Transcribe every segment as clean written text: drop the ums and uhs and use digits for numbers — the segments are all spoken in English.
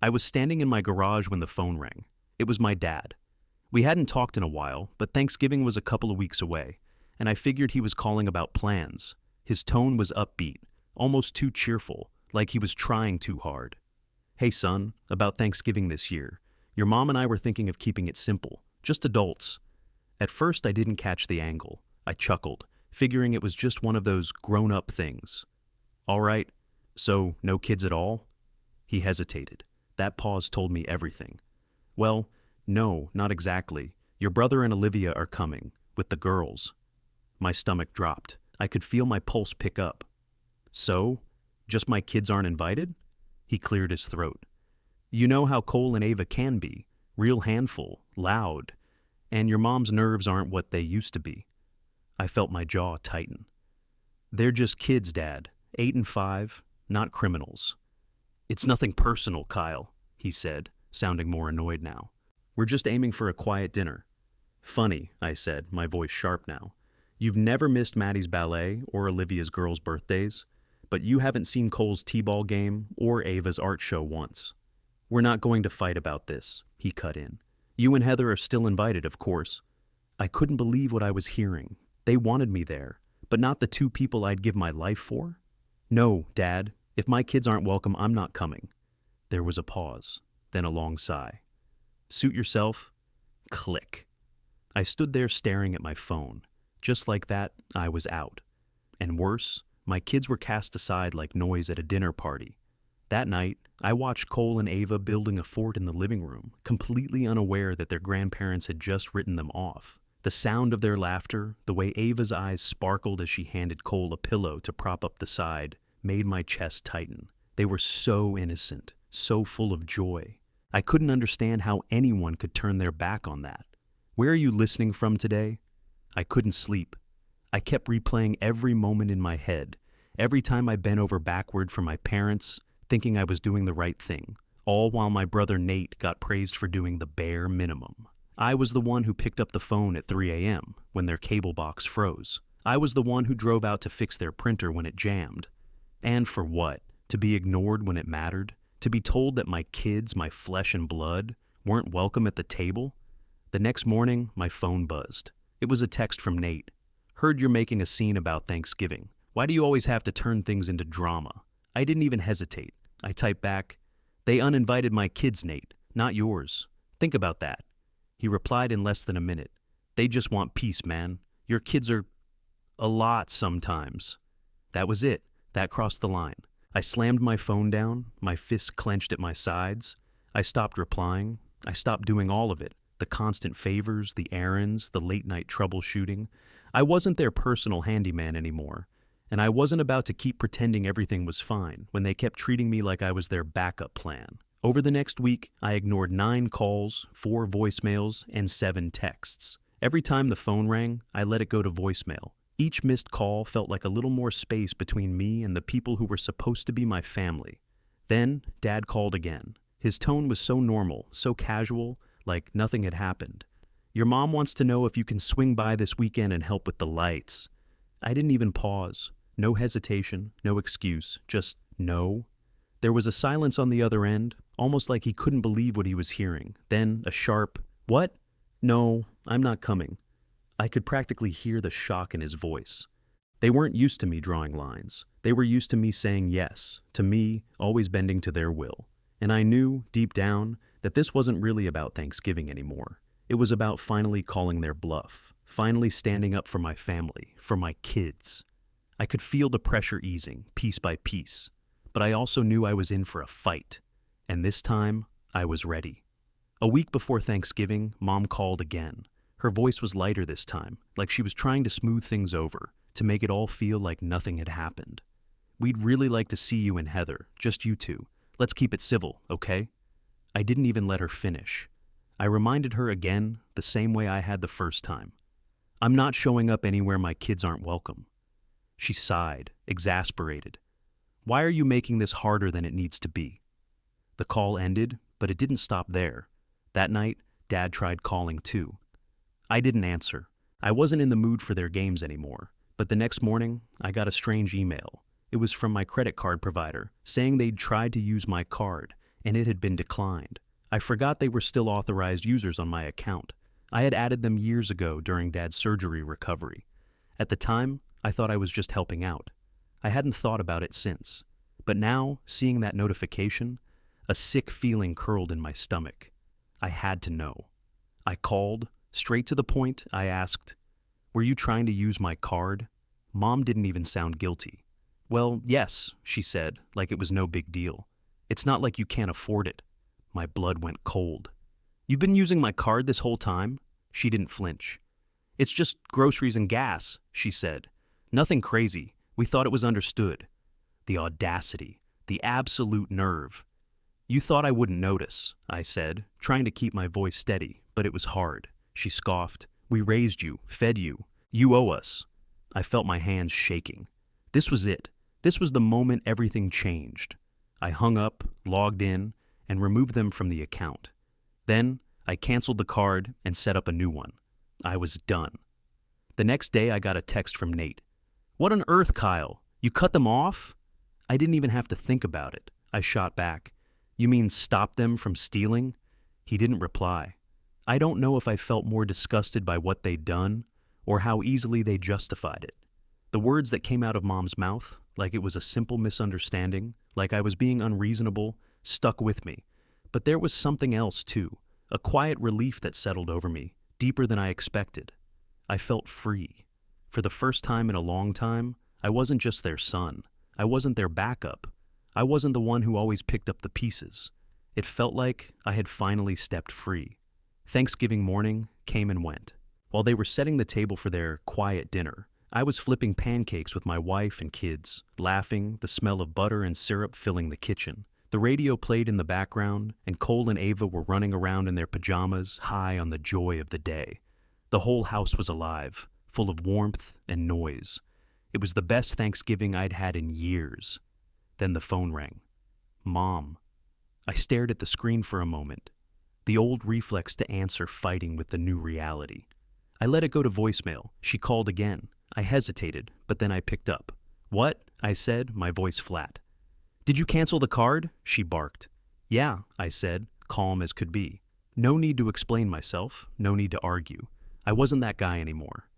I was standing in my garage when the phone rang. It was my dad. We hadn't talked in a while, but Thanksgiving was a couple of weeks away, and I figured he was calling about plans. His tone was upbeat, almost too cheerful, like he was trying too hard. "Hey son, about Thanksgiving this year. Your mom and I were thinking of keeping it simple, just adults." At first I didn't catch the angle. I chuckled, figuring it was just one of those grown-up things. "All right, so no kids at all?" He hesitated. That pause told me everything. "Well, no, not exactly. Your brother and Olivia are coming, with the girls." My stomach dropped. I could feel my pulse pick up. "So? Just my kids aren't invited?" He cleared his throat. "You know how Cole and Ava can be. Real handful, loud. And your mom's nerves aren't what they used to be." I felt my jaw tighten. "They're just kids, Dad. 8 and 5, not criminals." "It's nothing personal, Kyle," he said, sounding more annoyed now. "We're just aiming for a quiet dinner." "Funny," I said, my voice sharp now. "You've never missed Maddie's ballet or Olivia's girls' birthdays, but you haven't seen Cole's t-ball game or Ava's art show once." "We're not going to fight about this," he cut in. "You and Heather are still invited, of course." I couldn't believe what I was hearing. They wanted me there, but not the two people I'd give my life for? "No, Dad. If my kids aren't welcome, I'm not coming." There was a pause, then a long sigh. "Suit yourself." Click. I stood there staring at my phone. Just like that, I was out. And worse, my kids were cast aside like noise at a dinner party. That night, I watched Cole and Ava building a fort in the living room, completely unaware that their grandparents had just written them off. The sound of their laughter, the way Ava's eyes sparkled as she handed Cole a pillow to prop up the side, made my chest tighten. They were so innocent, so full of joy. I couldn't understand how anyone could turn their back on that. "Where are you listening from today?" I couldn't sleep. I kept replaying every moment in my head, every time I bent over backward for my parents, thinking I was doing the right thing, all while my brother Nate got praised for doing the bare minimum. I was the one who picked up the phone at 3 a.m. when their cable box froze. I was the one who drove out to fix their printer when it jammed. And for what? To be ignored when it mattered? To be told that my kids, my flesh and blood, weren't welcome at the table? The next morning, my phone buzzed. It was a text from Nate. "Heard you're making a scene about Thanksgiving. Why do you always have to turn things into drama?" I didn't even hesitate. I typed back, "They uninvited my kids, Nate, not yours. Think about that." He replied in less than a minute. "They just want peace, man. Your kids are a lot sometimes." That was it. That crossed the line. I slammed my phone down, my fists clenched at my sides. I stopped replying. I stopped doing all of it. The constant favors, the errands, the late-night troubleshooting. I wasn't their personal handyman anymore. And I wasn't about to keep pretending everything was fine when they kept treating me like I was their backup plan. Over the next week, I ignored 9 calls, 4 voicemails, and 7 texts. Every time the phone rang, I let it go to voicemail. Each missed call felt like a little more space between me and the people who were supposed to be my family. Then, Dad called again. His tone was so normal, so casual, like nothing had happened. "Your mom wants to know if you can swing by this weekend and help with the lights." I didn't even pause. No hesitation, no excuse, just no. There was a silence on the other end, almost like he couldn't believe what he was hearing. Then a sharp, "What? No, I'm not coming." I could practically hear the shock in his voice. They weren't used to me drawing lines. They were used to me saying yes, to me always bending to their will. And I knew, deep down, that this wasn't really about Thanksgiving anymore. It was about finally calling their bluff, finally standing up for my family, for my kids. I could feel the pressure easing, piece by piece. But I also knew I was in for a fight. And this time, I was ready. A week before Thanksgiving, Mom called again. Her voice was lighter this time, like she was trying to smooth things over, to make it all feel like nothing had happened. "We'd really like to see you and Heather, just you two. Let's keep it civil, okay?" I didn't even let her finish. I reminded her again, the same way I had the first time. "I'm not showing up anywhere my kids aren't welcome." She sighed, exasperated. "Why are you making this harder than it needs to be?" The call ended, but it didn't stop there. That night, Dad tried calling too. I didn't answer. I wasn't in the mood for their games anymore. But the next morning, I got a strange email. It was from my credit card provider, saying they'd tried to use my card, and it had been declined. I forgot they were still authorized users on my account. I had added them years ago during Dad's surgery recovery. At the time, I thought I was just helping out. I hadn't thought about it since. But now, seeing that notification, a sick feeling curled in my stomach. I had to know. I called, straight to the point. I asked, "Were you trying to use my card?" Mom didn't even sound guilty. "Well, yes," she said, like it was no big deal. "It's not like you can't afford it." My blood went cold. "You've been using my card this whole time?" She didn't flinch. "It's just groceries and gas," she said. "Nothing crazy. We thought it was understood." The audacity, the absolute nerve. "You thought I wouldn't notice," I said, trying to keep my voice steady, but it was hard. She scoffed. "We raised you, fed you. You owe us." I felt my hands shaking. This was it. This was the moment everything changed. I hung up, logged in, and removed them from the account. Then, I canceled the card and set up a new one. I was done. The next day, I got a text from Nate. "What on earth, Kyle? You cut them off?" I didn't even have to think about it. I shot back. "You mean stop them from stealing?" He didn't reply. I don't know if I felt more disgusted by what they'd done or how easily they justified it. The words that came out of Mom's mouth, like it was a simple misunderstanding, like I was being unreasonable, stuck with me. But there was something else, too, a quiet relief that settled over me, deeper than I expected. I felt free. For the first time in a long time, I wasn't just their son. I wasn't their backup. I wasn't the one who always picked up the pieces. It felt like I had finally stepped free. Thanksgiving morning came and went. While they were setting the table for their quiet dinner, I was flipping pancakes with my wife and kids, laughing, the smell of butter and syrup filling the kitchen. The radio played in the background, and Cole and Ava were running around in their pajamas, high on the joy of the day. The whole house was alive, full of warmth and noise. It was the best Thanksgiving I'd had in years. Then the phone rang. Mom. I stared at the screen for a moment, the old reflex to answer fighting with the new reality. I let it go to voicemail. She called again. I hesitated, but then I picked up. "What?" I said, my voice flat. "Did you cancel the card?" she barked. "Yeah," I said, calm as could be. No need to explain myself, no need to argue. I wasn't that guy anymore.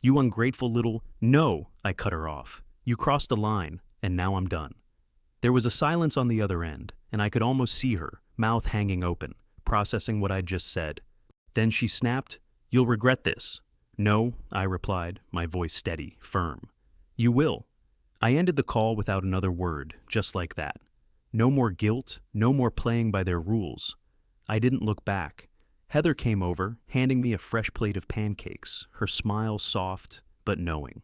"You ungrateful little—" "No," I cut her off. "You crossed a line, and now I'm done." There was a silence on the other end, and I could almost see her, mouth hanging open, processing what I'd just said. Then she snapped, "You'll regret this." "No," I replied, my voice steady, firm. "You will." I ended the call without another word, just like that. No more guilt, no more playing by their rules. I didn't look back. Heather came over, handing me a fresh plate of pancakes, her smile soft but knowing.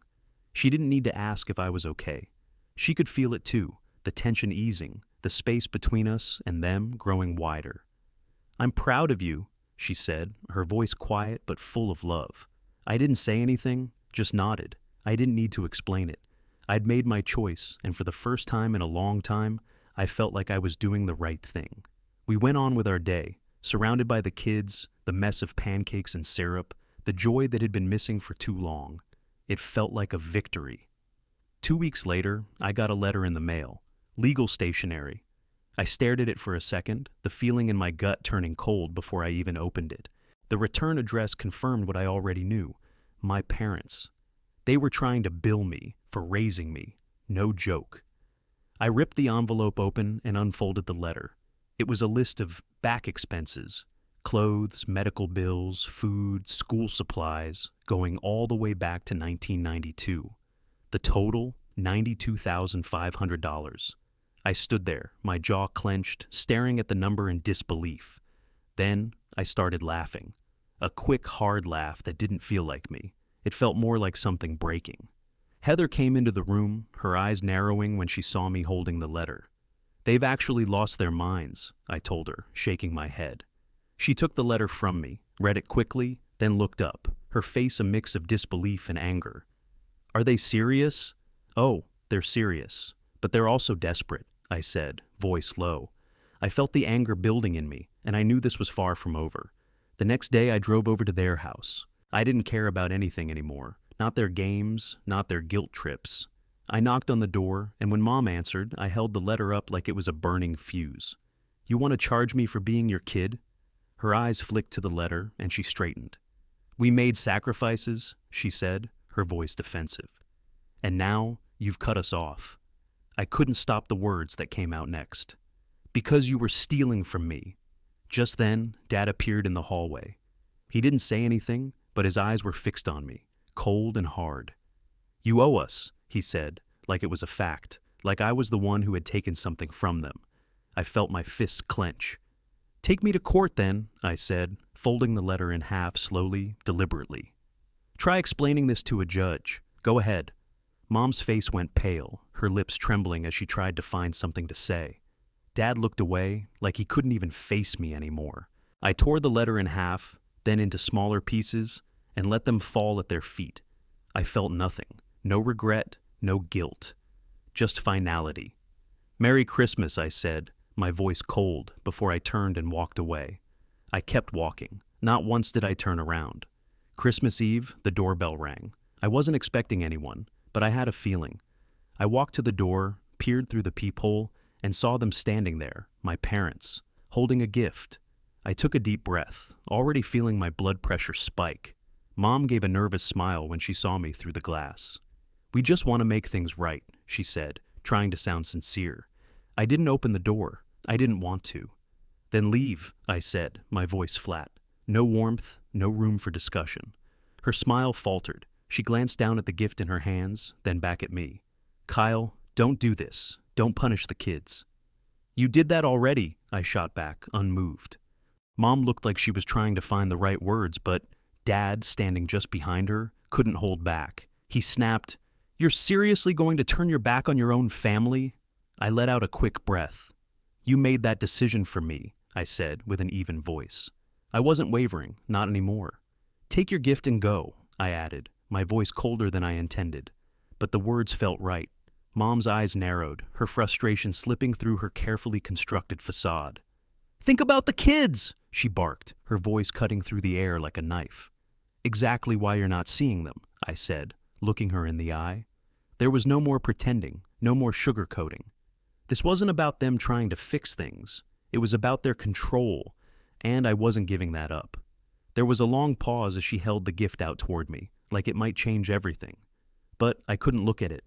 She didn't need to ask if I was okay. She could feel it too, the tension easing, the space between us and them growing wider. "I'm proud of you," she said, her voice quiet but full of love. I didn't say anything, just nodded. I didn't need to explain it. I'd made my choice, and for the first time in a long time, I felt like I was doing the right thing. We went on with our day, surrounded by the kids, the mess of pancakes and syrup, the joy that had been missing for too long. It felt like a victory. 2 weeks later, I got a letter in the mail, legal stationery. I stared at it for a second, the feeling in my gut turning cold before I even opened it. The return address confirmed what I already knew. My parents. They were trying to bill me for raising me. No joke. I ripped the envelope open and unfolded the letter. It was a list of back expenses, clothes, medical bills, food, school supplies, going all the way back to 1992. The total, $92,500. I stood there, my jaw clenched, staring at the number in disbelief. Then I started laughing. A quick, hard laugh that didn't feel like me. It felt more like something breaking. Heather came into the room, her eyes narrowing when she saw me holding the letter. "They've actually lost their minds," I told her, shaking my head. She took the letter from me, read it quickly, then looked up, her face a mix of disbelief and anger. "Are they serious?" "Oh, they're serious. But they're also desperate," I said, voice low. I felt the anger building in me, and I knew this was far from over. The next day I drove over to their house. I didn't care about anything anymore. Not their games, not their guilt trips. I knocked on the door, and when Mom answered, I held the letter up like it was a burning fuse. You want to charge me for being your kid? Her eyes flicked to the letter, and she straightened. We made sacrifices, she said, her voice defensive. And now you've cut us off. I couldn't stop the words that came out next. Because you were stealing from me. Just then, Dad appeared in the hallway. He didn't say anything, but his eyes were fixed on me, cold and hard. You owe us, he said, like it was a fact, like I was the one who had taken something from them. I felt my fists clench. Take me to court then, I said, folding the letter in half slowly, deliberately. Try explaining this to a judge. Go ahead. Mom's face went pale, her lips trembling as she tried to find something to say. Dad looked away, like he couldn't even face me anymore. I tore the letter in half, then into smaller pieces, and let them fall at their feet. I felt nothing. No regret, no guilt. Just finality. Merry Christmas, I said, my voice cold, before I turned and walked away. I kept walking. Not once did I turn around. Christmas Eve, the doorbell rang. I wasn't expecting anyone, but I had a feeling. I walked to the door, peered through the peephole, and saw them standing there, my parents, holding a gift. I took a deep breath, already feeling my blood pressure spike. Mom gave a nervous smile when she saw me through the glass. We just want to make things right, she said, trying to sound sincere. I didn't open the door. I didn't want to. Then leave, I said, my voice flat. No warmth, no room for discussion. Her smile faltered. She glanced down at the gift in her hands, then back at me. Kyle, don't do this. Don't punish the kids. You did that already, I shot back, unmoved. Mom looked like she was trying to find the right words, but Dad, standing just behind her, couldn't hold back. He snapped, You're seriously going to turn your back on your own family? I let out a quick breath. You made that decision for me, I said with an even voice. I wasn't wavering, not anymore. Take your gift and go, I added, my voice colder than I intended. But the words felt right. Mom's eyes narrowed, her frustration slipping through her carefully constructed facade. Think about the kids, she barked, her voice cutting through the air like a knife. Exactly why you're not seeing them, I said, looking her in the eye. There was no more pretending, no more sugarcoating. This wasn't about them trying to fix things. It was about their control, and I wasn't giving that up. There was a long pause as she held the gift out toward me, like it might change everything. But I couldn't look at it.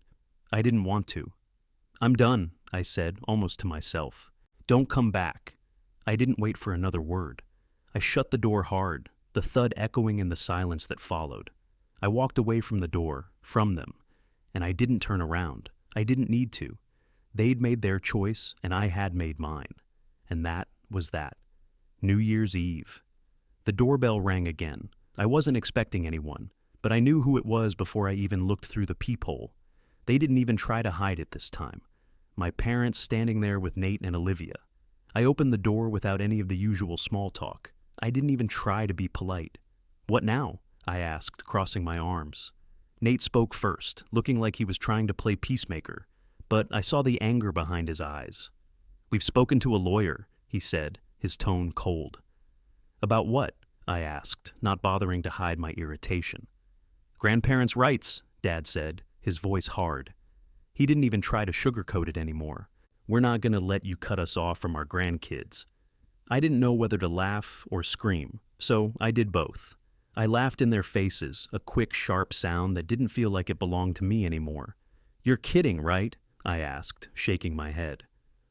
I didn't want to. I'm done, I said, almost to myself. Don't come back. I didn't wait for another word. I shut the door hard, the thud echoing in the silence that followed. I walked away from the door, from them, and I didn't turn around. I didn't need to. They'd made their choice, and I had made mine. And that was that. New Year's Eve. The doorbell rang again. I wasn't expecting anyone, but I knew who it was before I even looked through the peephole. They didn't even try to hide it this time. My parents standing there with Nate and Olivia. I opened the door without any of the usual small talk. I didn't even try to be polite. What now? I asked, crossing my arms. Nate spoke first, looking like he was trying to play peacemaker, but I saw the anger behind his eyes. We've spoken to a lawyer, he said, his tone cold. About what? I asked, not bothering to hide my irritation. Grandparents' rights, Dad said, his voice hard. He didn't even try to sugarcoat it anymore. We're not going to let you cut us off from our grandkids. I didn't know whether to laugh or scream, so I did both. I laughed in their faces, a quick, sharp sound that didn't feel like it belonged to me anymore. You're kidding, right? I asked, shaking my head.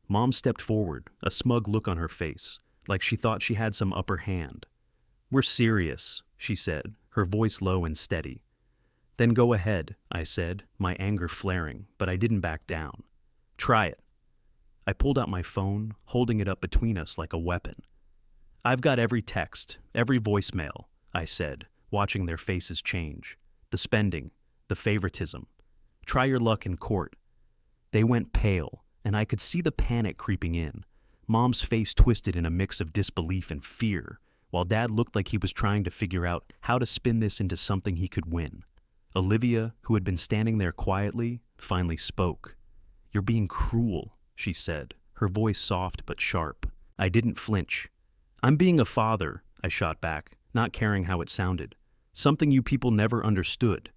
Mom stepped forward, a smug look on her face, like she thought she had some upper hand. We're serious, she said, her voice low and steady. Then go ahead, I said, my anger flaring, but I didn't back down. Try it. I pulled out my phone, holding it up between us like a weapon. I've got every text, every voicemail, I said, watching their faces change. The spending, the favoritism. Try your luck in court. They went pale, and I could see the panic creeping in. Mom's face twisted in a mix of disbelief and fear, while Dad looked like he was trying to figure out how to spin this into something he could win. Olivia, who had been standing there quietly, finally spoke. You're being cruel, she said, her voice soft but sharp. I didn't flinch. I'm being a father, I shot back, not caring how it sounded. Something you people never understood.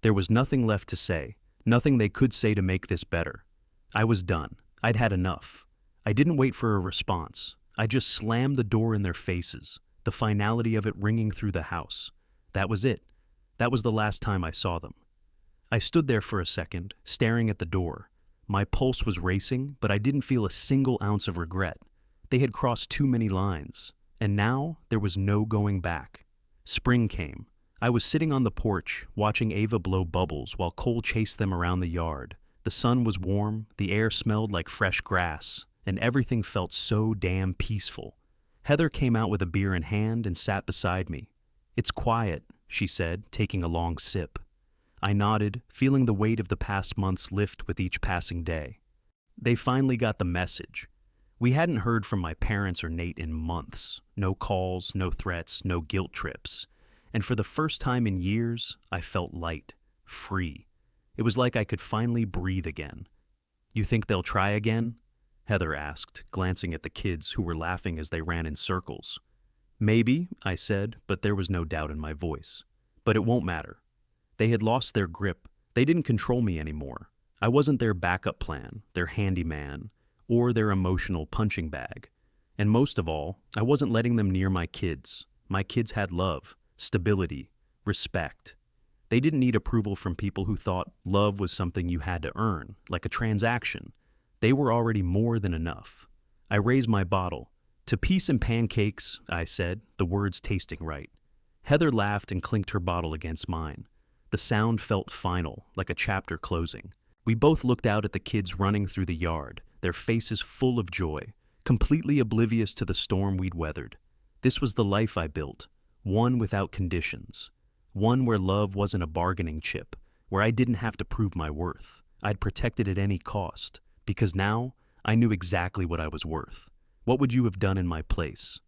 There was nothing left to say, nothing they could say to make this better. I was done. I'd had enough. I didn't wait for a response. I just slammed the door in their faces, the finality of it ringing through the house. That was it. That was the last time I saw them. I stood there for a second, staring at the door. My pulse was racing, but I didn't feel a single ounce of regret. They had crossed too many lines, and now there was no going back. Spring came. I was sitting on the porch, watching Ava blow bubbles while Cole chased them around the yard. The sun was warm, the air smelled like fresh grass, and everything felt so damn peaceful. Heather came out with a beer in hand and sat beside me. "It's quiet," she said, taking a long sip. I nodded, feeling the weight of the past months lift with each passing day. They finally got the message. We hadn't heard from my parents or Nate in months. No calls, no threats, no guilt trips. And for the first time in years, I felt light, free. It was like I could finally breathe again. "You think they'll try again?" Heather asked, glancing at the kids who were laughing as they ran in circles. "Maybe," I said, but there was no doubt in my voice. "But it won't matter." They had lost their grip. They didn't control me anymore. I wasn't their backup plan, their handyman, or their emotional punching bag. And most of all, I wasn't letting them near my kids. My kids had love, stability, respect. They didn't need approval from people who thought love was something you had to earn, like a transaction. They were already more than enough. I raised my bottle. "To peace and pancakes," I said, the words tasting right. Heather laughed and clinked her bottle against mine. The sound felt final, like a chapter closing. We both looked out at the kids running through the yard, their faces full of joy, completely oblivious to the storm we'd weathered. This was the life I built, one without conditions, one where love wasn't a bargaining chip, where I didn't have to prove my worth. I'd protect it at any cost, because now I knew exactly what I was worth. What would you have done in my place?